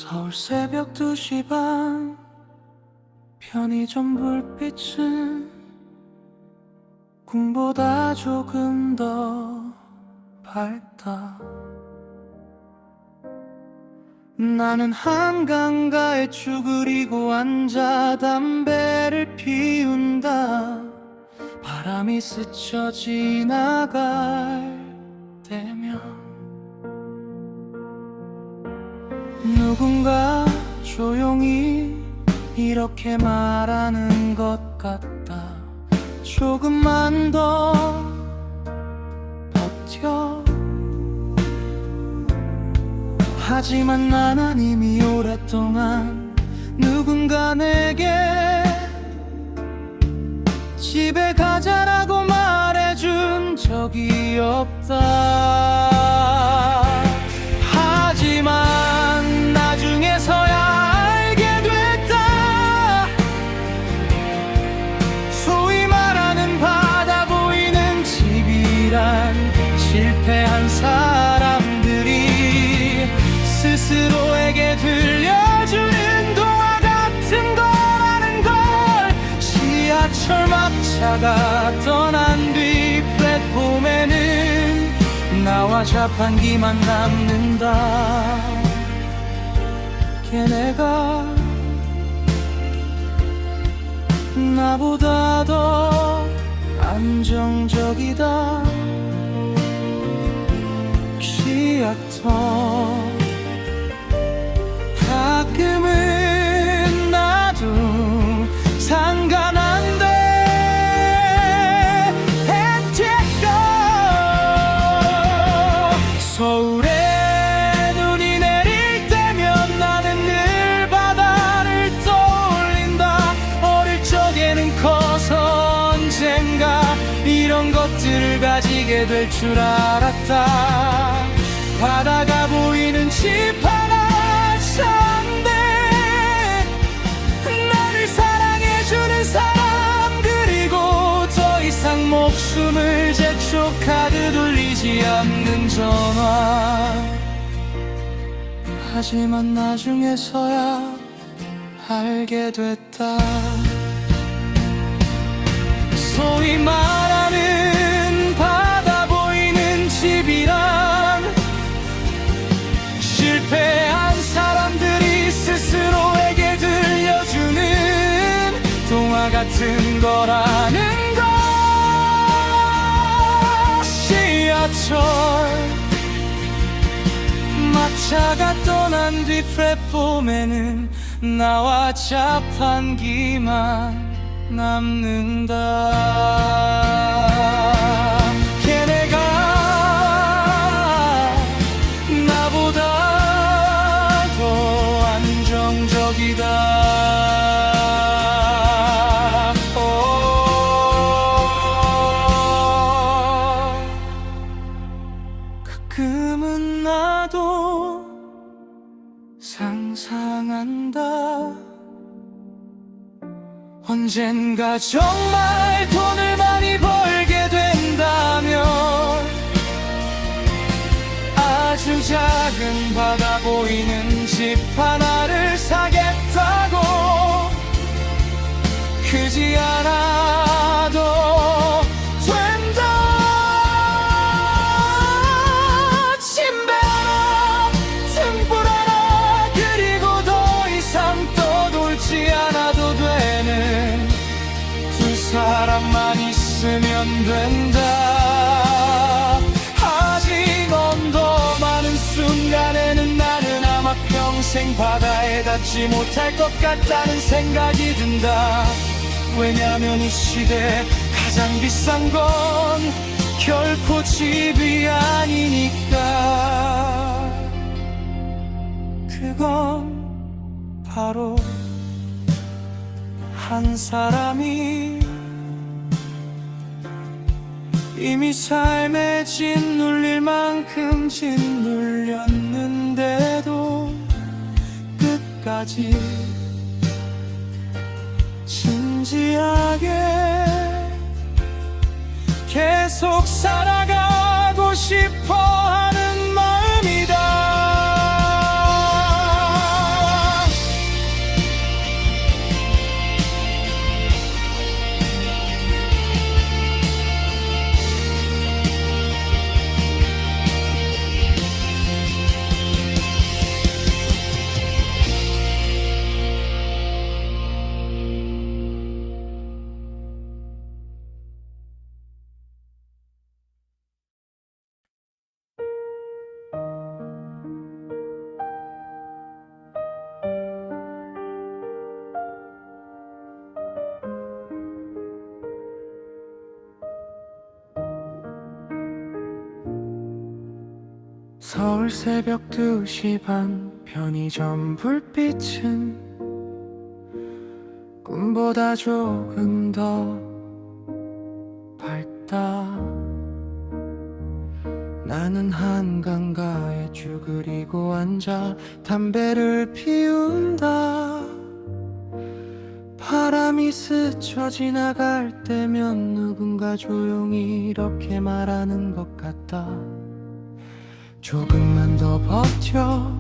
서울 새벽 2시 반 편의점 불빛은 꿈보다 조금 더 밝다. 나는 한강가에 쭈그리고 앉아 담배를 피운다. 바람이 스쳐 지나갈 때면 누군가 조용히 이렇게 말하는 것 같다. 조금만 더 버텨. 하지만 나는 이미 오랫동안 누군가 내게 집에 가자라고 말해준 적이 없다. 하지만 나중에서야 알게 됐다. 소위 말하는 바다 보이는 집이란 실패한 사람들이 스스로에게 들려주는 동화 같은 거라는 걸. 지하철 막차가 떠난 뒤 플랫폼에는 나와 자판기만 남는다. 걔네가 나보다 더 안정적이다. 기약터 가끔은 나도 상관한데 서울에 눈이 내릴 때면 나는 늘 바다를 떠올린다. 어릴 적에는 커서 언젠가 이런 것들을 가지게 될 줄 알았다. 바다가 보이는 집 하나 산대. 나를 사랑해주는 사람, 그리고 더 이상 목숨을 재촉하듯 울리지 않는 전화. 하지만 나중에서야 알게 됐다. 소위 말하는 바다 보이는 집이란 실패한 사람들이 스스로에게 들려주는 동화 같은 거라는 걸. 지하철 막차가 떠난 뒤 플랫폼에는 나와 자판기만 남는다. 걔네가 나보다 더 안정적이다. 가끔은 나도 상상한다. 언젠가 정말 돈을 많이 벌게 된다면 아주 작은 바다 보이는 집 하나를 사겠다고. 크지 않아도 된다. 침대 하나, 등불 하나, 그리고 더 이상 떠돌지 않아도 되는 두 사람만 있으면 된다. 아직 언더 많은 순간에는 나는 아마 평생 바다에 닿지 못할 것 같다는 생각이 든다. 왜냐면 이 시대 가장 비싼 건 결코 집이 아니니까. 그건 바로 한 사람이 이미 삶에 짓눌릴 만큼 짓눌렸는데도 끝까지 진지하게 계속 살아가고 싶어 하는 마음이다. 서울 새벽 2시 반 편의점 불빛은 꿈보다 조금 더 밝다. 나는 한강가에 쭈그리고 앉아 담배를 피운다. 바람이 스쳐 지나갈 때면 누군가 조용히 이렇게 말하는 것 같다. 조금만 더 버텨.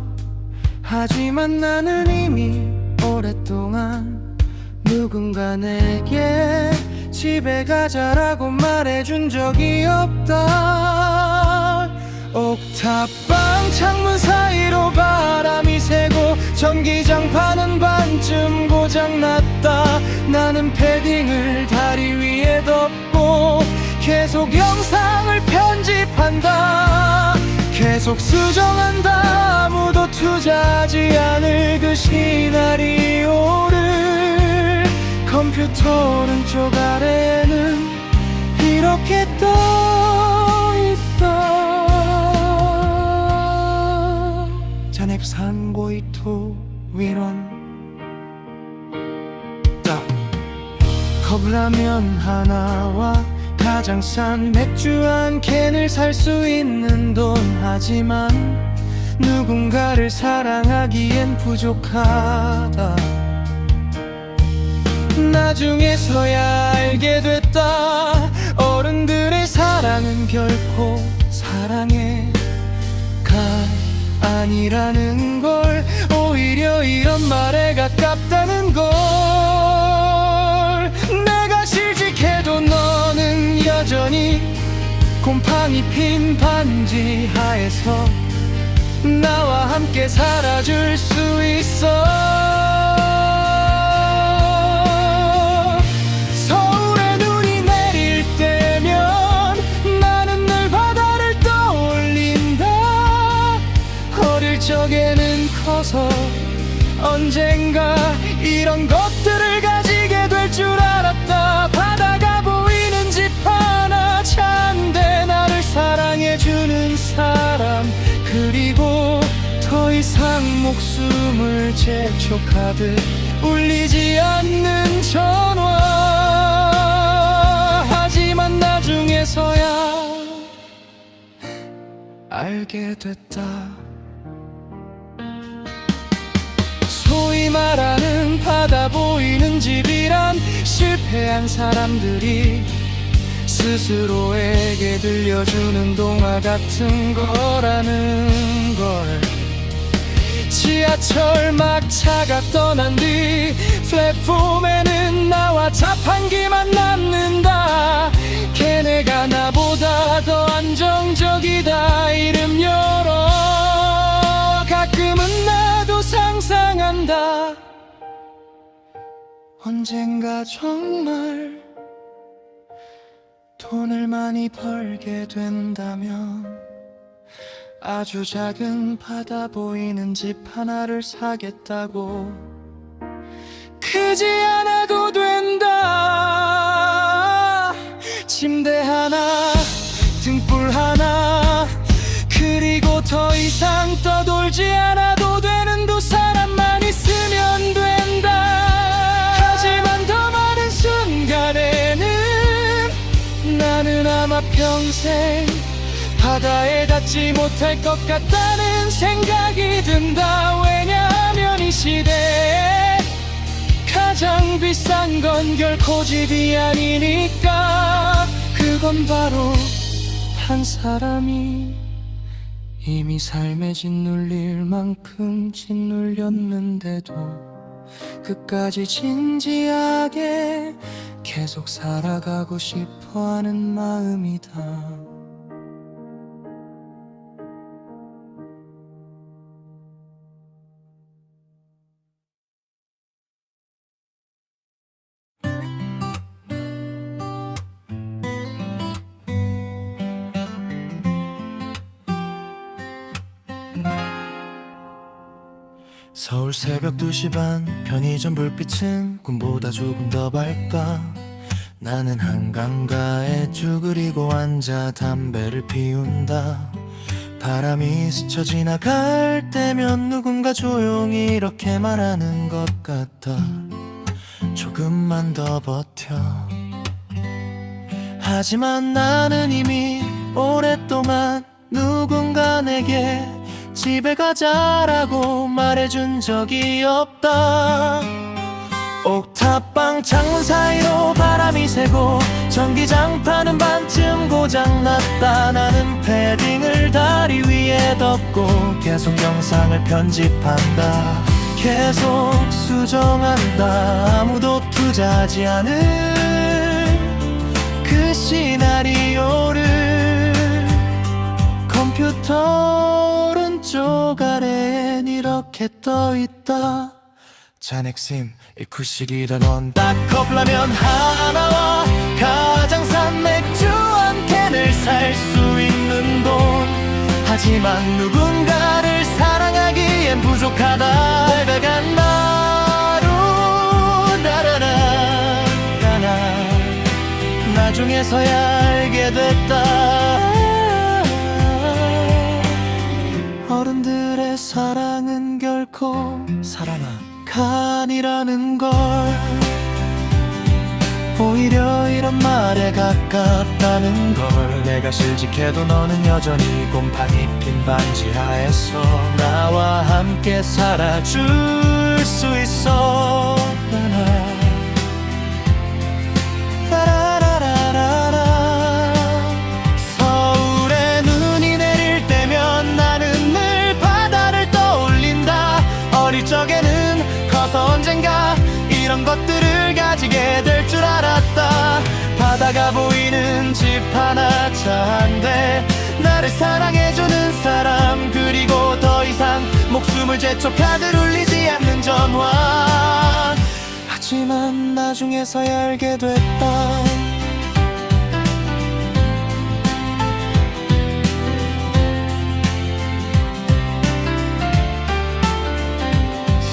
하지만 나는 이미 오랫동안 누군가 내게 집에 가자라고 말해준 적이 없다. 옥탑방 창문 사이로 바람이 새고 전기장판은 반쯤 고장났다. 나는 패딩을 다리 위에 덮고 계속 영상을 편집한다. 계속 수정한다. 아무도 투자하지 않을 그 시나리오를. 컴퓨터 오른쪽 아래에는 이렇게 떠있다. 잔액 산고이토 위론 컵라면 하나와 가장 싼 맥주 한 캔을 살 수 있는 돈. 하지만 누군가를 사랑하기엔 부족하다. 나중에서야 알게 됐다. 어른들의 사랑은 결코 사랑의 아니라는 걸. 오히려 이런 말에 가깝다는 걸. 내가 실직해도 너는 여전히 곰팡이 핀 반지 하에서 나와 함께 살아줄 수 있어. 서울에 눈이 내릴 때면 나는 늘 바다를 떠올린다. 어릴 적에는 커서 언젠가 이런 것들을 가지게 될 줄 알았다. 바다가 보이는 집 하나, 차 한 대, 나를 사랑해주는 사람, 그리고 더 이상 목숨을 재촉하듯 울리지 않는 전화. 하지만 나중에서야 알게 됐다. 소위 말하는 바다 보이는 집이란 실패한 사람들이 스스로에게 들려주는 동화 같은 거라는 걸. 지하철 막차가 떠난 뒤 플랫폼에는 나와 자판기만 남는다. 걔네가 나보다 더 안정적이다. 이름 열어. 가끔은 나도 상상한다. 언젠가 정말 돈을 많이 벌게 된다면 아주 작은 바다 보이는 집 하나를 사겠다고. 크지 않아도 된다. 침대 하나, 등불 하나, 그리고 더 이상 떠돌지 않아도 되는 두 사람만 있으면 된다. 하지만 더 많은 순간에는 나는 아마 평생 바다에 닿지 못할 것 같다는 생각이 든다. 왜냐하면 이 시대에 가장 비싼 건 결코 집이 아니니까. 그건 바로 한 사람이 이미 삶에 짓눌릴 만큼 짓눌렸는데도 끝까지 진지하게 계속 살아가고 싶어하는 마음이다. 서울 새벽 2시 반 편의점 불빛은 꿈보다 조금 더 밝다. 나는 한강가에 쭈그리고 앉아 담배를 피운다. 바람이 스쳐 지나갈 때면 누군가 조용히 이렇게 말하는 것 같아. 조금만 더 버텨. 하지만 나는 이미 오랫동안 누군가 내게 집에 가자라고 말해준 적이 없다. 옥탑방 창문 사이로 바람이 새고 전기장판은 반쯤 고장났다. 나는 패딩을 다리 위에 덮고 계속 영상을 편집한다. 계속 수정한다. 아무도 투자하지 않은 그 시나리오를 컴퓨터 오른쪽 아래엔 이렇게 떠있다. 잔액심 1쿠실이라던 닭컵라면 하나와 가장산 맥주 한 캔을 살 수 있는 돈. 하지만 누군가를 사랑하기엔 부족하다. 빨간 마루 나라라 나나 나중에서야 알게 됐다. 어른들의 사랑은 결코 사랑아 간이라는 걸. 오히려 이런 말에 가깝다는 걸. 내가 실직해도 너는 여전히 곰팡이 핀 반지 하에서 나와 함께 살아줄 수 있어. 서울에 눈이 내릴 때면 나는 늘 바다를 떠올린다. 어릴 적에는 커서 언젠가 이런 것들을 가지게 될 줄 알았다. 바다가 보이는 집 하나, 차 한 대, 나를 사랑해주는 사람, 그리고 더 이상 목숨을 제쳐 카드를 울리지 않는 전화. 하지만 나중에서야 알게 됐다.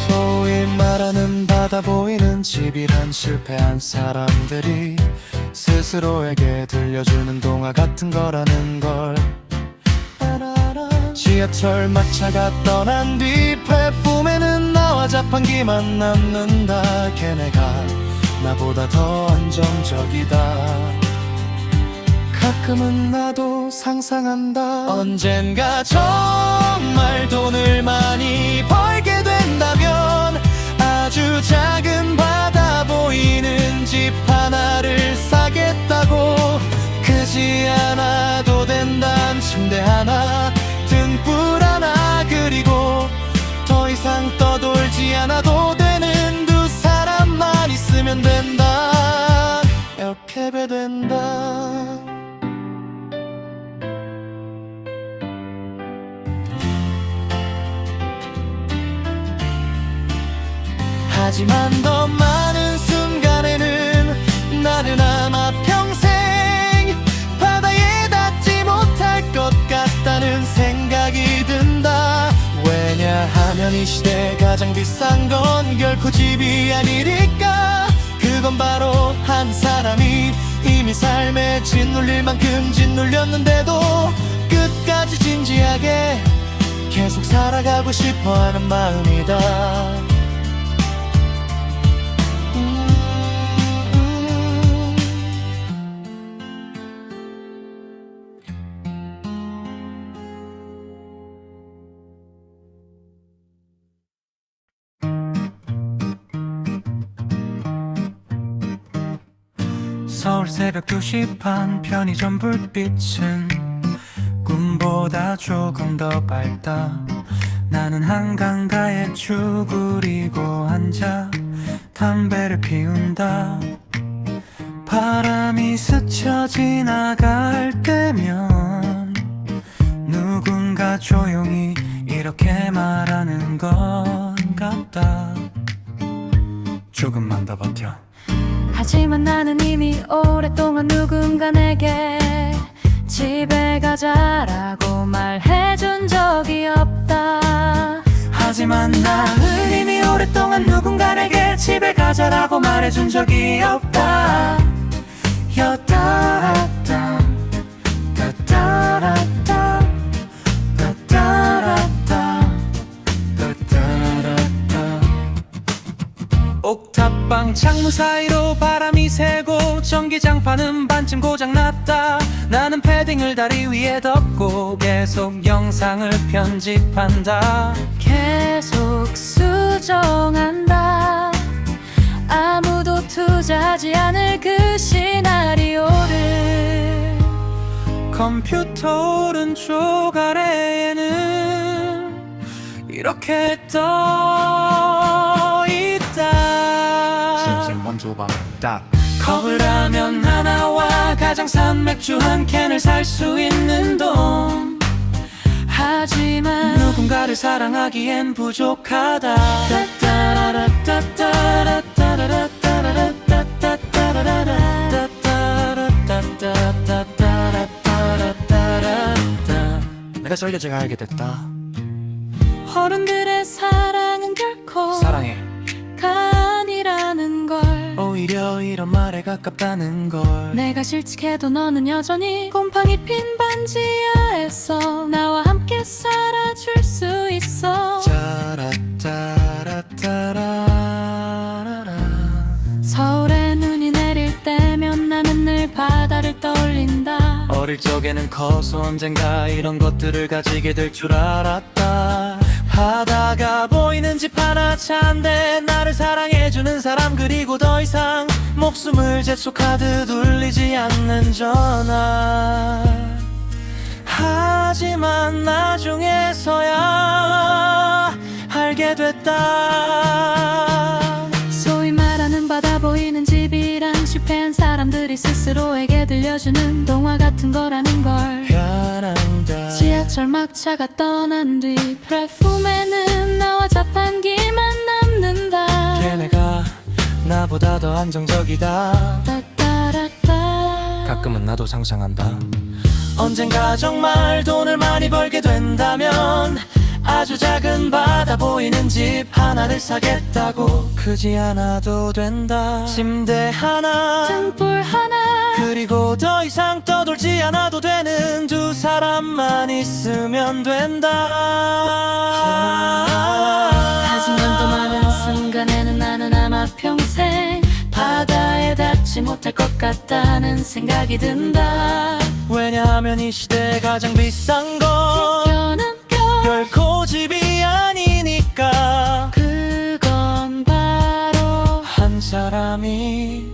소위 말하는 바다 보이는 집이란 실패한 사람들이 스스로에게 들려주는 동화 같은 거라는 걸. 지하철 막차가 떠난 뒤 플랫폼에는 나와 자판기만 남는다. 걔네가 나보다 더 안정적이다. 가끔은 나도 상상한다. 언젠가 정말 돈을 많이 벌게 된다면 아주 작은 바다 보이는 집 하나를 사겠다고. 크지 않아도 된단 침대 하나, 등불 하나, 그리고 더 이상 떠돌지 않아도 되는 두 사람만 있으면 된다. 이렇게 배된다. 하지만 더 많은 순간에는 나는 아마 평생 바다에 닿지 못할 것 같다는 생각이 든다. 왜냐하면 이 시대 가장 비싼 건 결코 집이 아니니까. 그건 바로 한 사람이 이미 삶에 짓눌릴 만큼 짓눌렸는데도 끝까지 진지하게 계속 살아가고 싶어하는 마음이다. 서울 새벽 2시 반 편의점 불빛은 꿈보다 조금 더 밝다. 나는 한강가에 쭈그리고 앉아 담배를 피운다. 바람이 스쳐 지나갈 때면 누군가 조용히 이렇게 말하는 것 같다. 조금만 더 버텨. 하지만 나는 이미 오랫동안 누군가 내게 집에 가자라고 말해준 적이 없다. 하지만 나는 이미 오랫동안 누군가 내게 집에 가자라고 말해준 적이 없다. 여따라따 따따라따 옥탑방 창문 사이로 바람이 새고 전기장판은 반쯤 고장났다. 나는 패딩을 다리 위에 덮고 계속 영상을 편집한다. 계속 수정한다. 아무도 투자하지 않을 그 시나리오를. 컴퓨터 오른쪽 아래에는 이렇게 떠 있다. 먼저 딱 컵을 라면 하나와 가장산 맥주 한 캔을 살 수 있는 돈. 하지만 누군가를 사랑하기엔 부족하다. 내가 설계제가 알게 됐다. 어른들의 사랑은 결코 사랑해. 가 아니라는 걸. 오히려 이런 말에 가깝다는 걸. 내가 실직해도 너는 여전히 곰팡이 핀 반지하에서 나와 함께 살아줄 수 있어. 짜라따라따라라라. 서울에 눈이 내릴 때면 나는 늘 바다를 떠올린다. 어릴 적에는 커서 언젠가 이런 것들을 가지게 될 줄 알았다. 바다가 보이는 집 하나 차인데 나를 사랑해주는 사람, 그리고 더 이상 목숨을 재촉하듯 울리지 않는 전화. 하지만 나중에서야 알게 됐다. 소위 말하는 바다 보이는 집이란 실패한 사람들이 스스로에게 들려주는 동화 같은 거라는 걸. 변한다. 지하철 막차가 떠난 뒤 플랫폼에는 나와 자판기만 남는다. 걔네가 나보다 더 안정적이다. 따따라따. 가끔은 나도 상상한다. 언젠가 정말 돈을 많이 벌게 된다면 아주 작은 바다 보이는 집 하나를 사겠다고. 크지 않아도 된다. 침대 하나, 등불 하나. 그리고 더 이상 떠돌지 않아도 되는 두 사람만 있으면 된다. 하지만 더 많은 순간에는 나는 아마 평생 바다에 닿지 못할 것 같다는 생각이 든다. 왜냐하면 이 시대에 가장 비싼 건 여는 결코 집이 아니니까. 그건 바로 한 사람이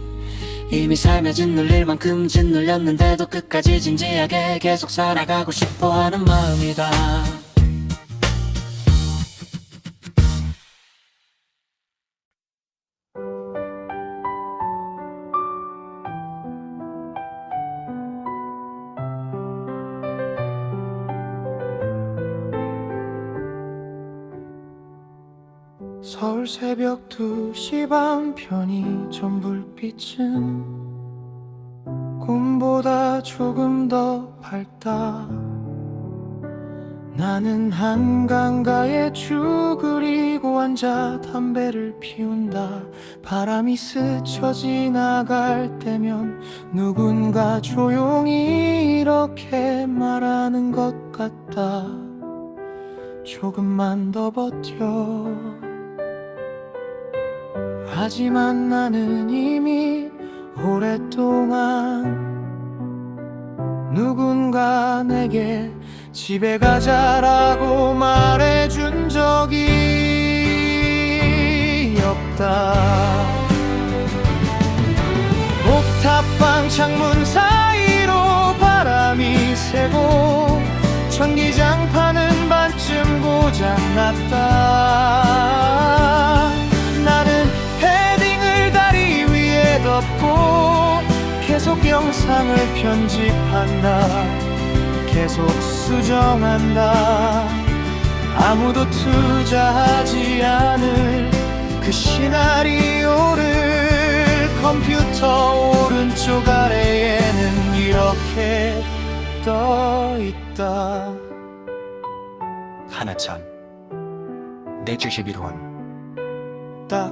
이미 삶에 짓눌릴 만큼 짓눌렸는데도 끝까지 진지하게 계속 살아가고 싶어하는 마음이다. 서울 새벽 2시 반 편의점 불빛은 꿈보다 조금 더 밝다. 나는 한강가에 쭈그리고 앉아 담배를 피운다. 바람이 스쳐 지나갈 때면 누군가 조용히 이렇게 말하는 것 같다. 조금만 더 버텨. 하지만 나는 이미 오랫동안 누군가 내게 집에 가자라고 말해준 적이 없다. 옥탑방 창문 사이로 바람이 새고 전기장판은 반쯤 고장났다. 나는 패딩을 다리 위에 덮고 계속 영상을 편집한다. 계속 수정한다. 아무도 투자하지 않을 그 시나리오를. 컴퓨터 오른쪽 아래에는 이렇게 떠 있다. 하나천 내 71원 딱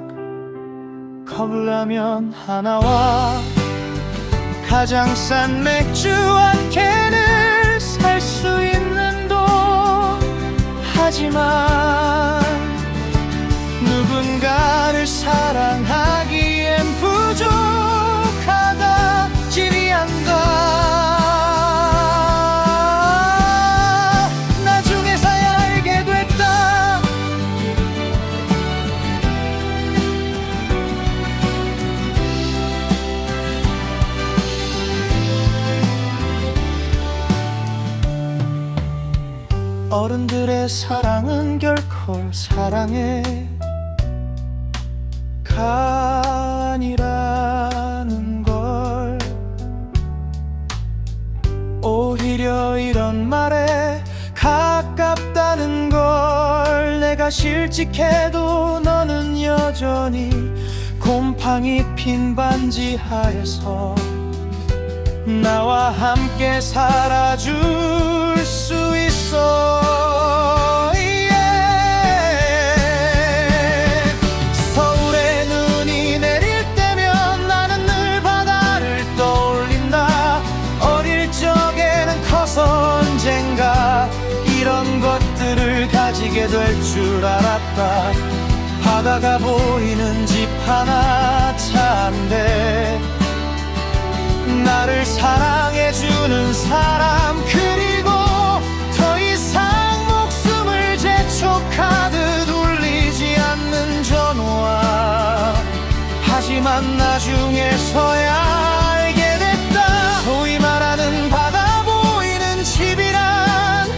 컵라면 하나와 가장 싼 맥주 한 캔을 살 수 있는 돈. 하지만 누군가를 사랑하 사랑은 결코 사랑의 아니라는 걸. 오히려 이런 말에 가깝다는 걸. 내가 실직해도 너는 여전히 곰팡이 핀 반지 하에서 나와 함께 살아줄 수 있어. 서울에 눈이 내릴 때면 나는 늘 바다를 떠올린다. 어릴 적에는 커서 언젠가 이런 것들을 가지게 될 줄 알았다. 바다가 보이는 집 하나 차인데 나를 사랑해주는 사람, 그리고 더 이상 목숨을 재촉하듯 울리지 않는 전화. 하지만 나중에서야 알게 됐다. 소위 말하는 바다 보이는 집이란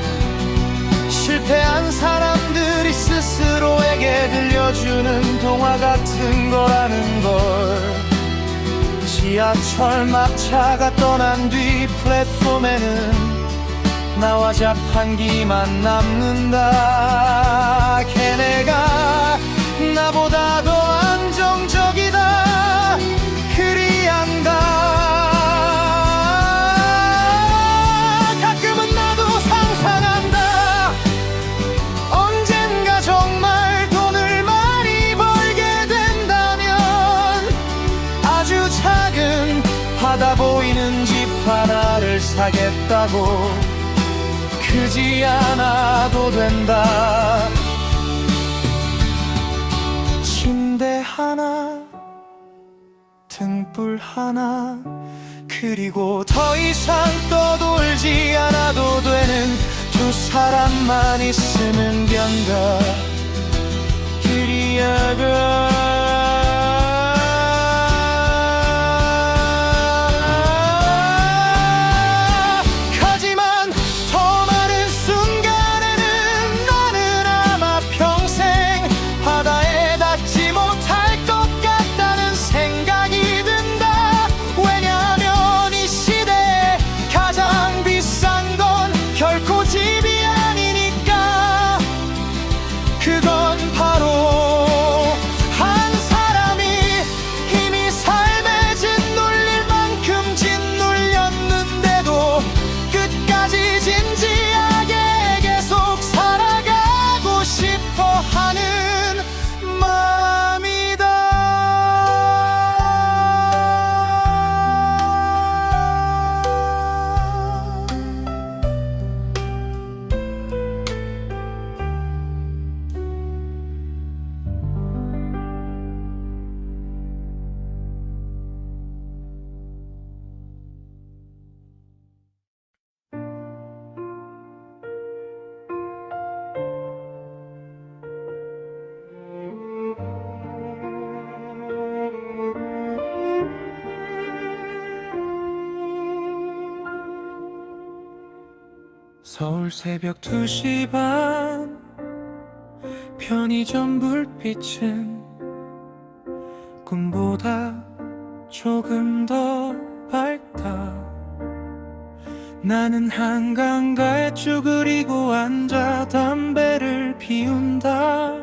실패한 사람들이 스스로에게 들려주는 동화 같은 거라는 걸. 지하철 막차가 떠난 뒤 플랫폼에는 나와 자판기만 남는다. 걔네가 나보다 더 안정적이다. 그리 안가. 가끔은 나도 상상한다. 언젠가 정말 돈을 많이 벌게 된다면 아주 작은 바다 보이는 집 하나를 사겠다고. 크지 않아도 된다. 침대 하나, 등불 하나, 그리고 더 이상 떠돌지 않아도 되는 두 사람만 있으면 된다. 그리야가. 서울 새벽 2시 반, 편의점 불빛은 꿈보다 조금 더 밝다. 나는 한강가에 쭈그리고 앉아 담배를 피운다.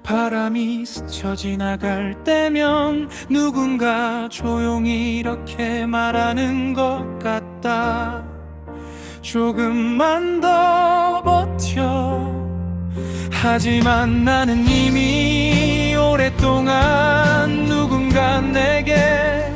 바람이 스쳐 지나갈 때면 누군가 조용히 이렇게 말하는 것 같다. 조금만 더 버텨. 하지만 나는 이미 오랫동안 누군가 내게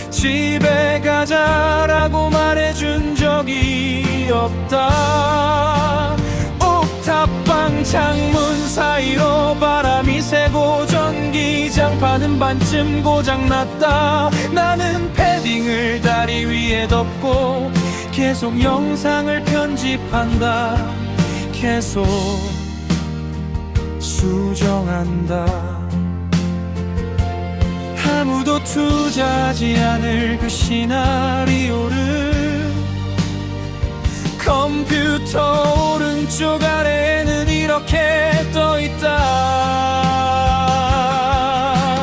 집에 가자라고 말해준 적이 없다. 옥탑방 창문 사이로 바람이 새고 전기장판은 반쯤 고장났다. 나는 패딩을 다리 위에 덮고 계속 영상을 편집한다. 계속 수정한다. 아무도 투자하지 않을 그 시나리오를 컴퓨터 오른쪽 아래에는 이렇게 떠있다.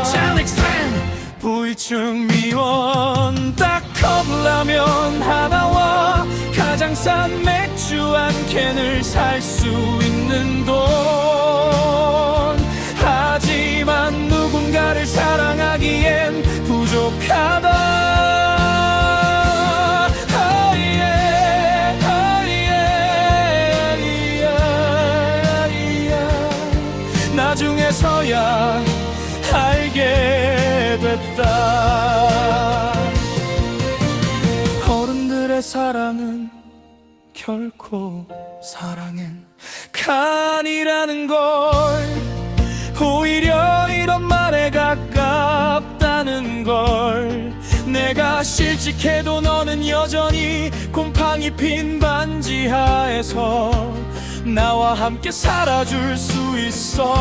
젤릭스랜 부위층 미원 닭컵라면 하나와 가장 싼 맥주 한 캔을 살 수 있는 돈. 하지만 누군가를 사랑하기엔 부족하다. 나중에서야 알게 됐다. 어른들의 사랑은 결코 사랑은 간이라는 걸, 오히려 이런 말에 가깝다는 걸. 내가 실직해도 너는 여전히 곰팡이 핀 반지 하에서 나와 함께 살아줄 수 있어.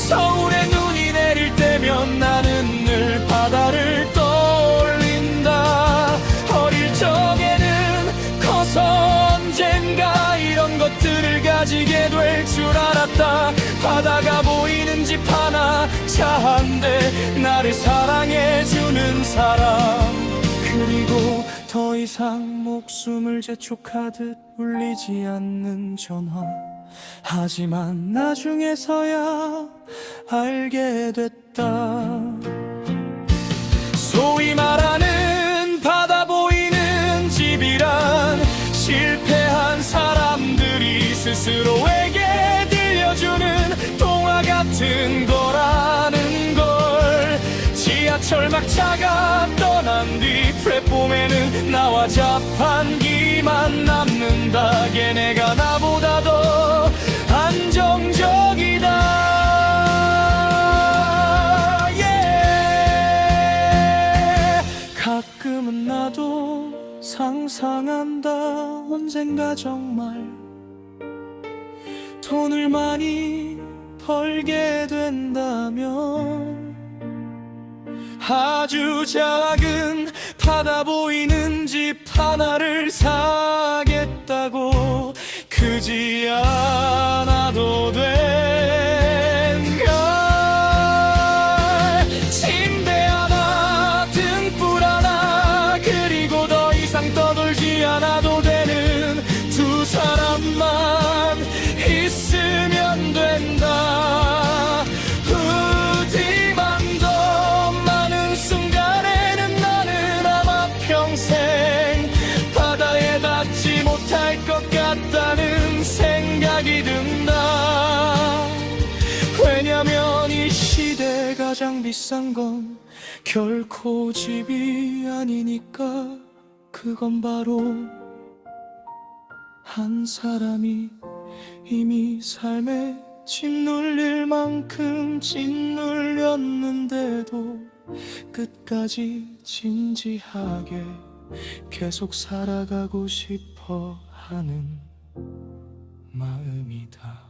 서울에 눈이 내릴 때면 나는 늘 바다를 떠올린다. 어릴 적에는 커서 언젠가 이런 것들을 가지게 될 줄 알았다. 바다가 보이는 집 하나, 차 한 대, 나를 사랑해주는 사람, 그리고 더 이상 목숨을 재촉하듯 울리지 않는 전화. 하지만 나중에서야 알게 됐다. 소위 말하는 바다 보이는 집이란 실패한 사람들이 스스로에게 들려주는 동화 같은 거라는 걸. 지하철 막차가 떠난 뒤 플랫폼에는 나와 자판기만 남는다. 걔네가 나보다 더 안정적이다. 가끔은 나도 상상한다. 언젠가 정말 돈을 많이 벌게 된다면 아주 작은 바다 보이는 집 하나를 사겠다고. 크지 않아도 된걸. 침대 하나, 등불 하나, 그리고 더 이상 떠돌지 않아도 되는 두 사람만 있으면 된다. 부디만 더 많은 순간에는 나는 아마 평생 바다에 닿지 못할 것 같다는 생각이 든다. 왜냐면 이 시대에 가장 비싼 건 결코 집이 아니니까. 그건 바로 한 사람이 이미 삶에 짓눌릴 만큼 짓눌렸는데도 끝까지 진지하게 계속 살아가고 싶어 하는 마음이다.